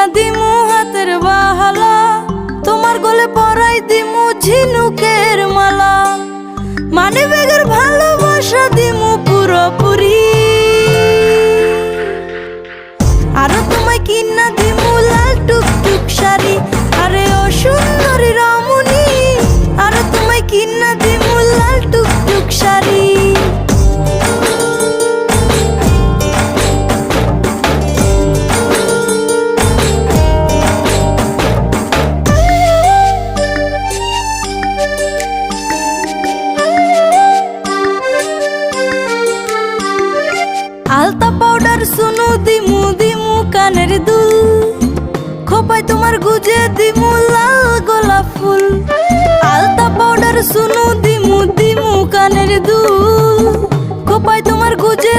কিনা দিমু হাতের বাহালা, তোমার গলে পরাই দিমু ঝিনুকের মালা, মানে বেগের ভালোবাসা দিমু পুরোপুরি। আরো তোমায় কিনা দিমু লাল টুকটুক শাড়ি, আরে ও সুন্দরী রমণী, আরো তোমায় কিনা দিমু লাল টুকটুক শাড়ি। আলতা পাউডার সুনু দিমু দিমু কানের দুল, খোপায় তোমার গুজে দিমু লাল গোলাপ ফুল। আলতা পাউডার সুনু দিমু দিমু কানের দুল, খোপায় তোমার গুজে